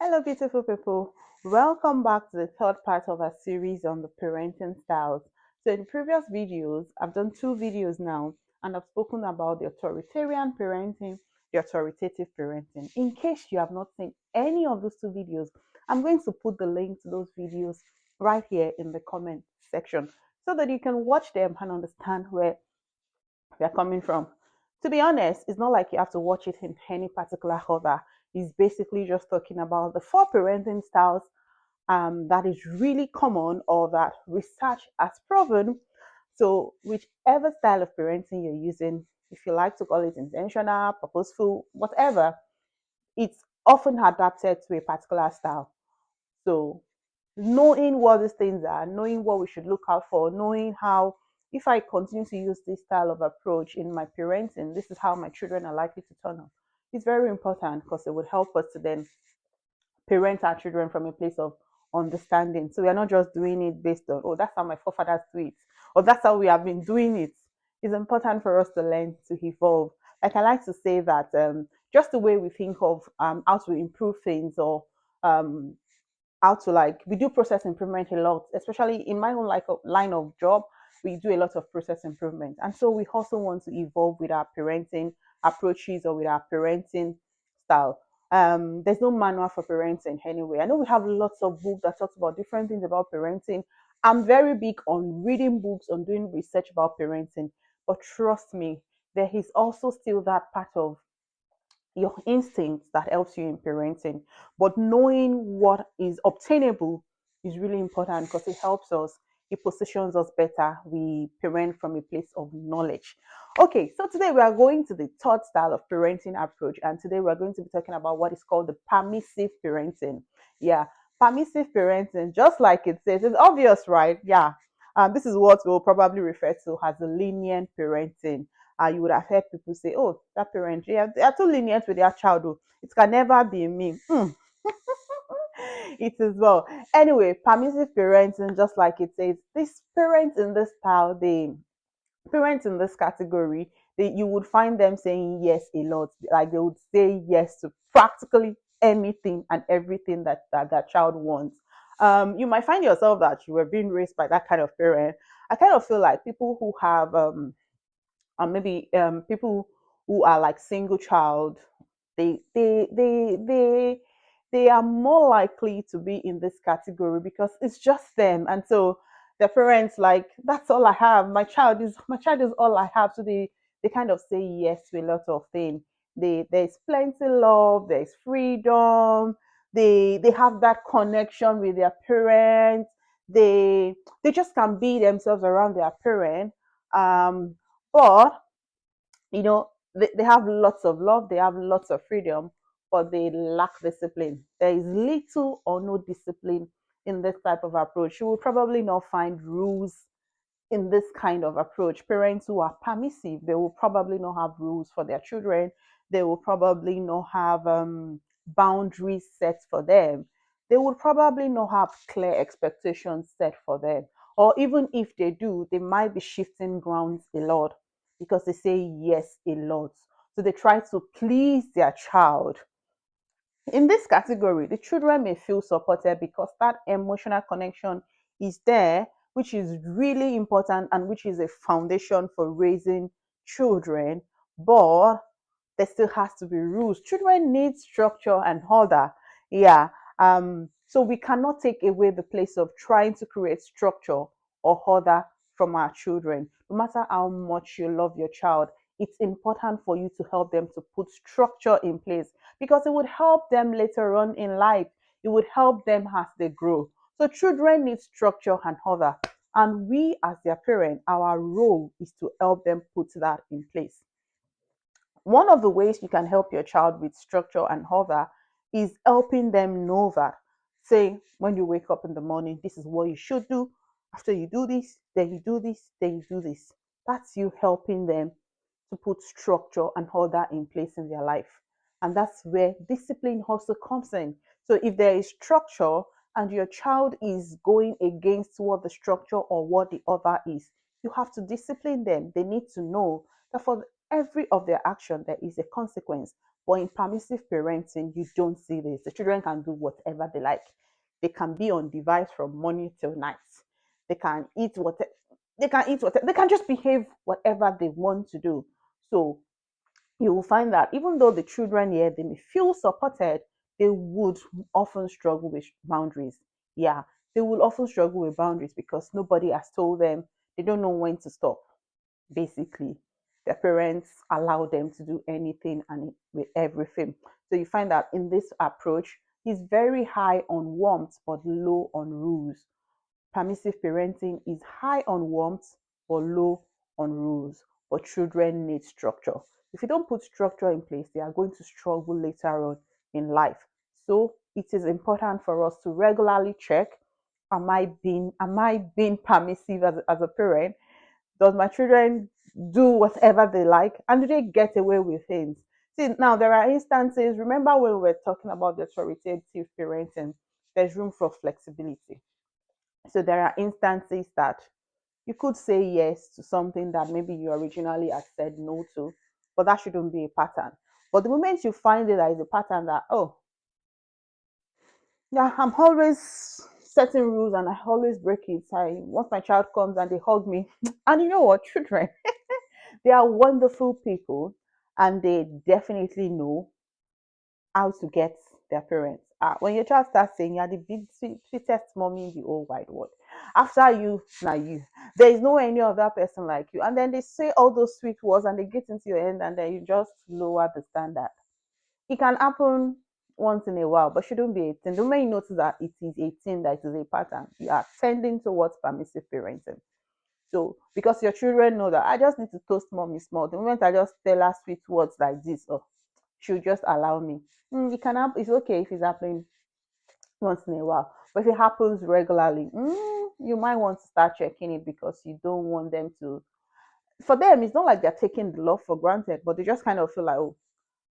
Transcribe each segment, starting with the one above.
Hello, beautiful people. Welcome back to the third part of our series on the parenting styles. So, in previous videos, I've done two videos now, and I've spoken about the authoritarian parenting, the authoritative parenting. In case you have not seen any of those two videos, I'm going to put the link to those videos right here in the comment section so that you can watch them and understand where they're coming from. To be honest, it's not like you have to watch it in any particular order. It's basically just talking about the four parenting styles that is really common or that research has proven. So, whichever style of parenting you're using, if you like to call it intentional, purposeful, whatever, it's often adapted to a particular style. So, knowing what these things are, knowing what we should look out for, knowing how, if I continue to use this style of approach in my parenting, this is how my children are likely to turn out. It's very important because it would help us to then parent our children from a place of understanding. So we are not just doing it based on, oh, that's how my forefathers do it, or that's how we have been doing it. It's important for us to learn to evolve. Like I like to say that just the way we think of how to improve things or um, how to like we do process improvement a lot, especially in my own like line of job. We do a lot of process improvement, and so we also want to evolve with our parenting approaches or with our parenting style. There's no manual for parenting anyway. I know we have lots of books that talks about different things about parenting. I'm very big on reading books, on doing research about parenting, but trust me, there is also still that part of your instincts that helps you in parenting. But knowing what is obtainable is really important because it helps us, it positions us better. We parent from a place of knowledge. Okay, so today we are going to the third style of parenting approach, and today we're going to be talking about what is called the permissive parenting. Yeah, permissive parenting, just like it says, it's obvious, right? Yeah. This is what we'll probably refer to as the lenient parenting. You would have heard people say, "Oh, that parent, yeah, they are too lenient with their child. Oh. It can never be me." It is well. Anyway, permissive parenting, just like it says, these parents in this style, they parents in this category, you would find them saying yes a lot. Like they would say yes to practically anything and everything that child wants. You might find yourself that you were being raised by that kind of parent. I kind of feel like people who have and maybe people who are like single child, they they they they they are more likely to be in this category because it's just them, and so their parents like, that's all I have, my child is all I have. So they kind of say yes to a lot of things. There's plenty love, there's freedom, they have that connection with their parents. They just can be themselves around their parent. But they have lots of love, they have lots of freedom, but they lack discipline. There is little or no discipline in this type of approach. You will probably not find rules in this kind of approach. Parents who are permissive, they will probably not have rules for their children. They will probably not have boundaries set for them. They will probably not have clear expectations set for them. Or even if they do, they might be shifting grounds a lot because they say yes a lot. So they try to please their child. In this category, the children may feel supported because that emotional connection is there, which is really important and which is a foundation for raising children. But there still has to be rules. Children need structure and order. Yeah. So we cannot take away the place of trying to create structure or order from our children. No matter how much you love your child, it's important for you to help them to put structure in place because it would help them later on in life. It would help them as they grow. So children need structure and order. And we as their parent, our role is to help them put that in place. One of the ways you can help your child with structure and order is helping them know that. Say, when you wake up in the morning, this is what you should do. After you do this, then you do this, then you do this. That's you helping them to put structure and order in place in their life. And that's where discipline also comes in. So if there is structure and your child is going against what the structure or what the order is, you have to discipline them. They need to know that for every of their action there is a consequence. But in permissive parenting, you don't see this. The children can do whatever they like. They can be on device from morning till night. They can eat what they can eat what they can just behave whatever they want to do. So you will find that even though the children here they may feel supported, they would often struggle with boundaries. Yeah, they will often struggle with boundaries because nobody has told them. They don't know when to stop. Basically, their parents allow them to do anything and with everything. So you find that in this approach, he's very high on warmth but low on rules. Permissive parenting is high on warmth but low on rules. But children need structure. If you don't put structure in place, they are going to struggle later on in life. So it is important for us to regularly check, am I being permissive as a parent? Does my children do whatever they like? And do they get away with things? See, now there are instances, remember when we were talking about the authoritative parenting, there's room for flexibility. So there are instances that you could say yes to something that maybe you originally had said no to, but that shouldn't be a pattern. But the moment you find it that is a pattern that, oh, yeah, I'm always setting rules and I always break it. Once my child comes and they hug me, and you know what, children, they are wonderful people and they definitely know how to get their parents. When your child starts saying you're the big sweetest mommy in the whole wide world, after you, now you, there is no any other person like you. And then they say all those sweet words and they get into your end and then you just lower the standard. It can happen once in a while, but shouldn't be 18. The moment you notice that it is 18, that it is a pattern, you are tending towards permissive parenting. So because your children know that I just need to toast mommy small. The moment I just tell her sweet words like this, oh, she'll just allow me. It can happen. It's okay if it's happening once in a while, but if it happens regularly, you might want to start checking it because you don't want them to. For them, it's not like they're taking the love for granted, but they just kind of feel like, oh,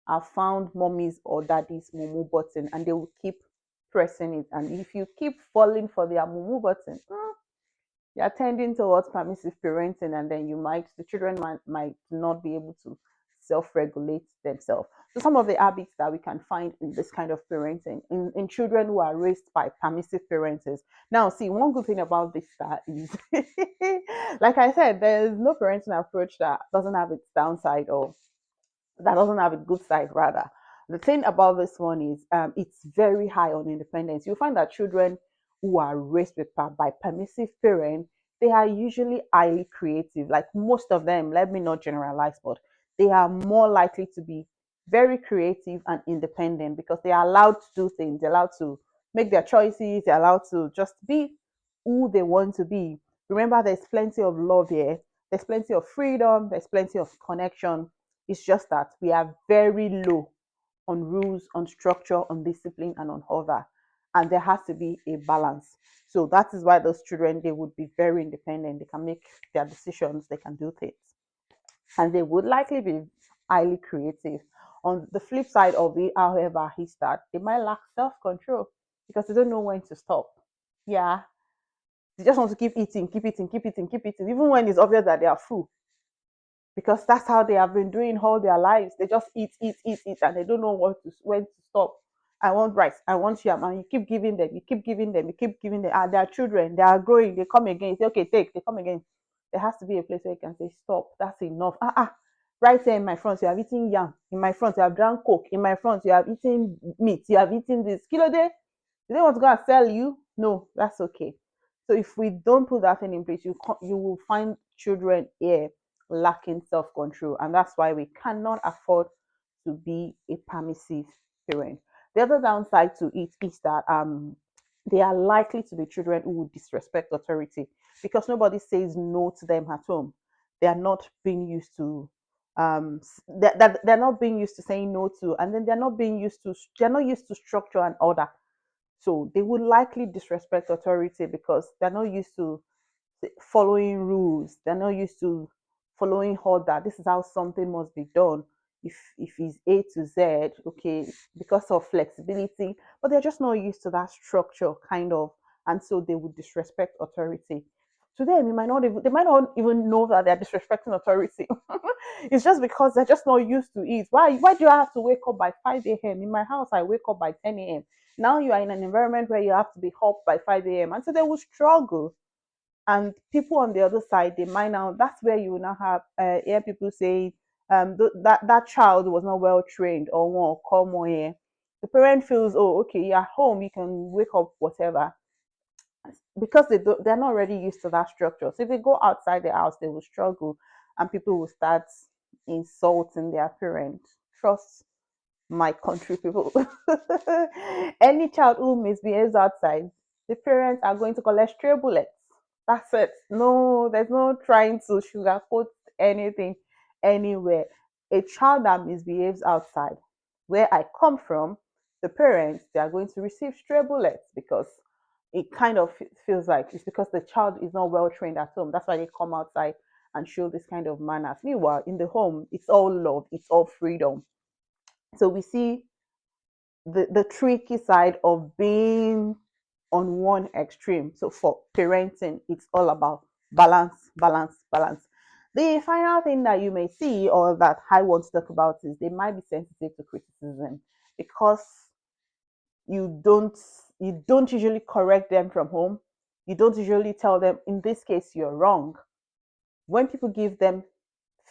I've found mommy's or daddy's mumu button, and they will keep pressing it. And if you keep falling for their mumu button, you're tending towards permissive parenting, and then the children might not be able to self-regulate themselves. So some of the habits that we can find in this kind of parenting in children who are raised by permissive parents is, now see, one good thing about this that is like I said, there's no parenting approach that doesn't have its downside or that doesn't have a good side rather. The thing about this one is it's very high on independence. You find that children who are raised by permissive parents, they are usually highly creative. Like most of them, let me not generalize, but they are more likely to be very creative and independent because they are allowed to do things. They're allowed to make their choices. They're allowed to just be who they want to be. Remember, there's plenty of love here. There's plenty of freedom. There's plenty of connection. It's just that we are very low on rules, on structure, on discipline, and on order. And there has to be a balance. So that is why those children, they would be very independent. They can make their decisions, they can do things. And they would likely be highly creative. On the flip side of it, however, is that they might lack self-control because they don't know when to stop. Yeah. They just want to keep eating, keep eating, keep eating, keep eating, even when it's obvious that they are full because that's how they have been doing all their lives. They just eat, eat, eat, eat, and they don't know when to stop. I want rice, I want yam, and you keep giving them, you keep giving them, you keep giving them. And their children, they are growing, they come again. You say, okay, take, they come again. There has to be a place where you can say, stop, that's enough. Right there in my front, you have eaten yam. In my front, you have drank coke. In my front, you have eaten meat. You have eaten this. Kilo day, do they want to go and sell you? No, that's okay. So if we don't put that thing in place, you will find children here lacking self-control, and that's why we cannot afford to be a permissive parent. The other downside to it is that they are likely to be children who would disrespect authority because nobody says no to them at home. They are not being used to they're not being used to saying no to, and then they're not used to structure and order. So they would likely disrespect authority because they're not used to following rules. They're not used to following order. This is how something must be done. If it's A to Z, okay, because of flexibility, but they're just not used to that structure, kind of, and so they would disrespect authority. To them, they might not even know that they're disrespecting authority. It's just because they're just not used to it. Why do I have to wake up by 5 a.m.? In my house, I wake up by 10 a.m. Now you are in an environment where you have to be up by 5 a.m. And so they will struggle. And people on the other side, they might now, that's where you will now have hear people say that child was not well trained or won't come on here. The parent feels, oh, okay, you're home, you can wake up, whatever, because they're not really used to that structure. So if they go outside the house, they will struggle, and people will start insulting their parents. Trust my country people. Any child who misbehaves outside, the parents are going to collect stray bullets. That's it. No, there's no trying to sugarcoat anything anywhere. A child that misbehaves outside, where I come from, the parents, they are going to receive stray bullets because it kind of feels like it's because the child is not well trained at home. That's why they come outside and show this kind of manners. Meanwhile, in the home, it's all love, it's all freedom. So we see the tricky side of being on one extreme. So for parenting, it's all about balance, balance, balance. The final thing that you may see or that I want to talk about is they might be sensitive to criticism because you don't you don't usually correct them from home. You don't usually tell them in this case you're wrong. When people give them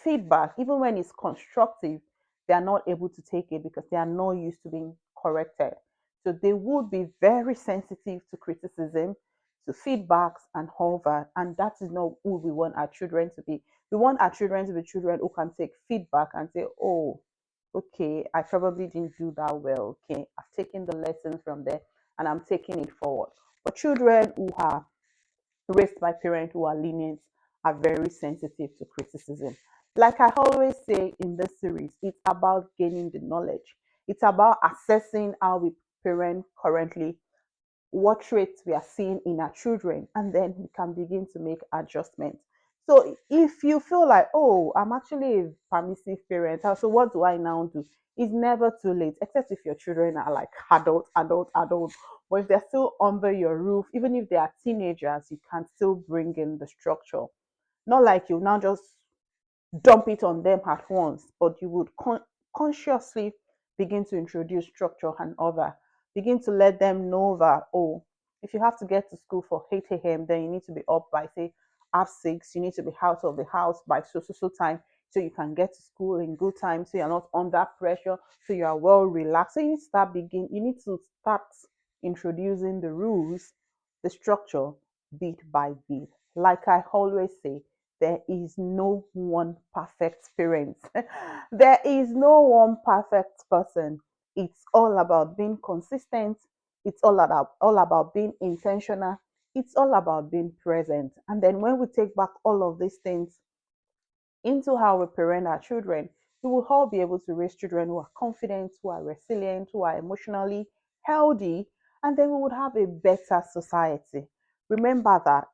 feedback, even when it's constructive, they are not able to take it because they are not used to being corrected. So they would be very sensitive to criticism, to feedbacks, and all that. And that is not who we want our children to be. We want our children to be children who can take feedback and say, oh, okay, I probably didn't do that well. Okay, I've taken the lessons from there and I'm taking it forward. But children who are raised by parents who are lenient are very sensitive to criticism. Like I always say in this series, it's about gaining the knowledge. It's about assessing how we parent currently, what traits we are seeing in our children, and then we can begin to make adjustments. So if you feel like, oh, I'm actually a permissive parent, so what do I now do? It's never too late, except if your children are like adult. But if they're still under your roof, even if they are teenagers, you can still bring in the structure. Not like you now just dump it on them at once, but you would consciously begin to introduce structure and other. Begin to let them know that, oh, if you have to get to school for 8 a.m., then you need to be up by, say, half 6. You need to be out of the house by so time so you can get to school in good time, so you're not under pressure, so you are well relaxed. So you need to start introducing the rules, the structure, bit by bit. Like I always say, there is no one perfect parent. There is no one perfect person. It's all about being consistent. It's all about being intentional. It's all about being present. And then when we take back all of these things into how we parent our children, we will all be able to raise children who are confident, who are resilient, who are emotionally healthy, and then we would have a better society. Remember that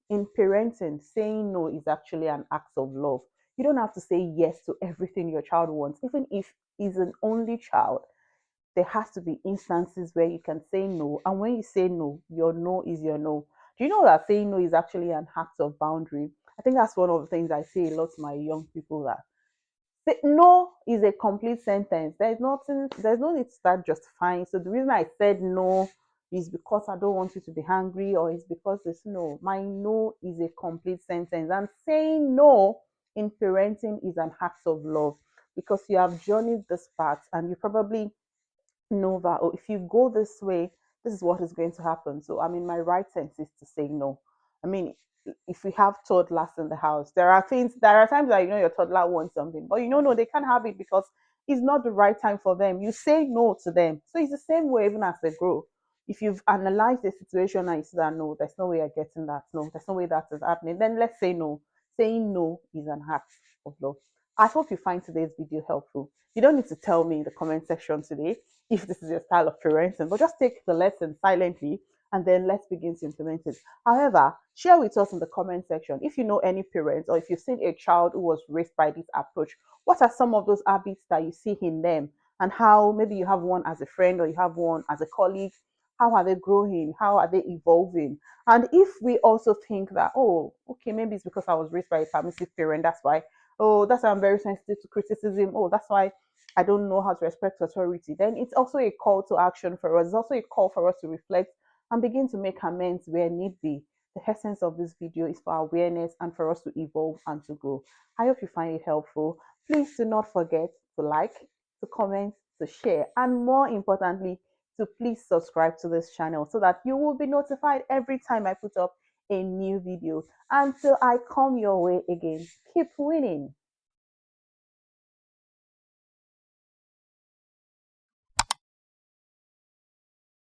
in parenting, saying no is actually an act of love. You don't have to say yes to everything your child wants, even if he's an only child. There has to be instances where you can say no, and when you say no, your no is your no. Do you know that saying no is actually an act of boundary? I think that's one of the things I say a lot to my young people, that no is a complete sentence. There's no need to start justifying. So the reason I said no is because I don't want you to be hungry, or it's because it's no. My no is a complete sentence. And saying no in parenting is an act of love, because you have journeyed this path and you probably know that, oh, if you go this way, this is what is going to happen. So I'm in my right senses to say no. I mean, if we have toddlers in the house, there are times that your toddler wants something, but no, they can't have it because it's not the right time for them. You say no to them. So it's the same way even as they grow. If you've analyzed the situation and you see that no, there's no way you're getting that, no, there's no way that is happening, then let's say no. Saying no is an act of love. I hope you find today's video helpful. You don't need to tell me in the comment section today if this is your style of parenting, but just take the lesson silently and then let's begin to implement it. However, share with us in the comment section if you know any parents, or if you've seen a child who was raised by this approach. What are some of those habits that you see in them, and how maybe you have one as a friend or you have one as a colleague? How are they growing? How are they evolving? And if we also think that, oh, okay, maybe it's because I was raised by a permissive parent, that's why, oh, that's why I'm very sensitive to criticism, oh, that's why I don't know how to respect authority, then it's also a call to action for us. It's also a call for us to reflect and begin to make amends where need be. The essence of this video is for awareness and for us to evolve and to grow. I hope you find it helpful. Please do not forget to like, to comment, to share, and more importantly, to please subscribe to this channel so that you will be notified every time I put up a new video. Until I come your way again, keep winning.